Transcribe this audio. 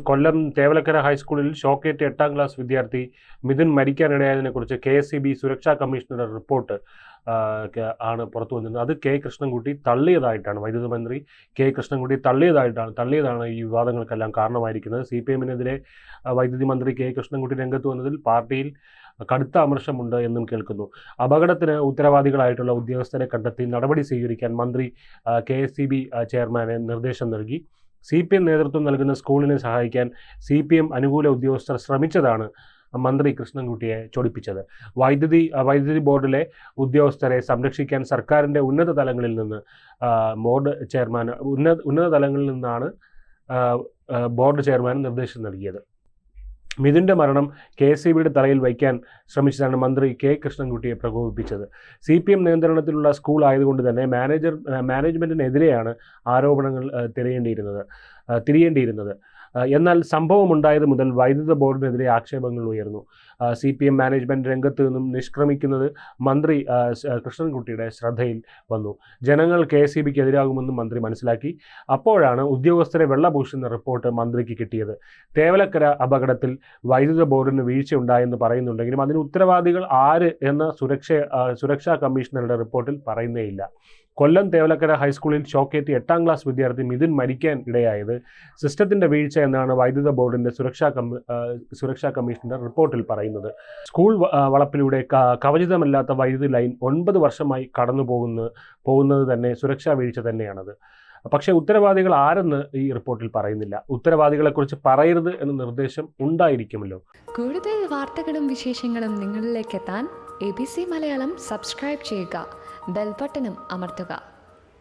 കൊല്ലം തേവലക്കര ഹൈസ്കൂളിൽ ഷോക്കേറ്റ് 8ാം ക്ലാസ് വിദ്യാർത്ഥി മിഥുൻ മരിക്കാനിടയായതിനെക്കുറിച്ച് KSEB സുരക്ഷാ കമ്മീഷണറുടെ റിപ്പോർട്ട് ആണ് പുറത്തു വന്നിരുന്നത്. അത് കെ കൃഷ്ണൻകുട്ടി തള്ളിയതായിട്ടാണ്, വൈദ്യുതി മന്ത്രി കെ കൃഷ്ണൻകുട്ടി തള്ളിയതാണ് ഈ വിവാദങ്ങൾക്കെല്ലാം കാരണമായിരിക്കുന്നത്. CPM-നെതിരെ വൈദ്യുതി മന്ത്രി കെ കൃഷ്ണൻകുട്ടി രംഗത്ത് വന്നതിൽ പാർട്ടിയിൽ കടുത്ത അമർഷമുണ്ട് എന്നും കേൾക്കുന്നു. അപകടത്തിന് ഉത്തരവാദികളായിട്ടുള്ള ഉദ്യോഗസ്ഥരെ കണ്ടെത്തി നടപടി സ്വീകരിക്കാൻ മന്ത്രി KSEB ചെയർമാന് നിർദ്ദേശം നൽകി. CPM നേതൃത്വം നൽകുന്ന സ്കൂളിനെ സഹായിക്കാൻ CPM അനുകൂല ഉദ്യോഗസ്ഥർ ശ്രമിച്ചതാണ് മന്ത്രി കൃഷ്ണൻകുട്ടിയെ ചൊടിപ്പിച്ചത്. വൈദ്യുതി ബോർഡിലെ ഉദ്യോഗസ്ഥരെ സംരക്ഷിക്കാൻ സർക്കാരിൻ്റെ ഉന്നത തലങ്ങളിൽ നിന്നാണ് ബോർഡ് ചെയർമാൻ നിർദ്ദേശം നൽകിയത്. മിഥുൻ്റെ മരണം KSEBയുടെ തലയിൽ വയ്ക്കാൻ ശ്രമിച്ചതാണ് മന്ത്രി കെ കൃഷ്ണൻകുട്ടിയെ പ്രകോപിപ്പിച്ചത്. CPM നിയന്ത്രണത്തിലുള്ള സ്കൂൾ ആയതുകൊണ്ട് തന്നെ മാനേജ്മെൻറ്റിനെതിരെയാണ് ആരോപണങ്ങൾ തിരിയേണ്ടിയിരുന്നത്. എന്നാൽ സംഭവമുണ്ടായത് മുതൽ വൈദ്യുത ബോർഡിനെതിരെ ആക്ഷേപങ്ങൾ ഉയർന്നു. CPM മാനേജ്മെൻറ്റ് രംഗത്ത് നിന്നും നിഷ്ക്രമിക്കുന്നത് മന്ത്രി കൃഷ്ണൻകുട്ടിയുടെ ശ്രദ്ധയിൽ വന്നു. ജനങ്ങൾ KSEBക്ക് എതിരാകുമെന്നും മന്ത്രി മനസ്സിലാക്കി. അപ്പോഴാണ് ഉദ്യോഗസ്ഥരെ വെള്ളപൂശുന്ന റിപ്പോർട്ട് മന്ത്രിക്ക് കിട്ടിയത്. തേവലക്കര അപകടത്തിൽ വൈദ്യുത ബോർഡിന് വീഴ്ചയുണ്ടായെന്ന് പറയുന്നുണ്ടെങ്കിലും അതിന് ഉത്തരവാദികൾ ആര് എന്ന സുരക്ഷാ കമ്മീഷണറുടെ റിപ്പോർട്ടിൽ പറയുന്നേയില്ല. കൊല്ലം തേവലക്കര ഹൈസ്കൂളിൽ ഷോക്കേറ്റ് 8ാം ക്ലാസ് വിദ്യാർത്ഥി മിഥുൻ മരിക്കാൻ ഇടയായത് സിസ്റ്റത്തിൻ്റെ വീഴ്ച എന്നാണ് വൈദ്യുത ബോർഡിൻ്റെ സുരക്ഷാ കമ്മീഷണർ റിപ്പോർട്ടിൽ പറയുന്നത്. സ്കൂൾ വളപ്പിലൂടെ കവചിതമല്ലാത്ത വൈദ്യുതി ലൈൻ 9 വർഷമായി കടന്നു പോകുന്നത് തന്നെ സുരക്ഷാ വീഴ്ച തന്നെയാണത്. പക്ഷേ ഉത്തരവാദികൾ ആരെന്ന് ഈ റിപ്പോർട്ടിൽ പറയുന്നില്ല. ഉത്തരവാദികളെക്കുറിച്ച് പറയരുത് എന്ന നിർദ്ദേശം ഉണ്ടായിരിക്കുമല്ലോ. കൂടുതൽ വാർത്തകളും വിശേഷങ്ങളും നിങ്ങളിലേക്ക് എത്താൻ ABC മലയാളം സബ്സ്ക്രൈബ് ചെയ്യുക, ബെൽ ബട്ടണും അമർത്തുക.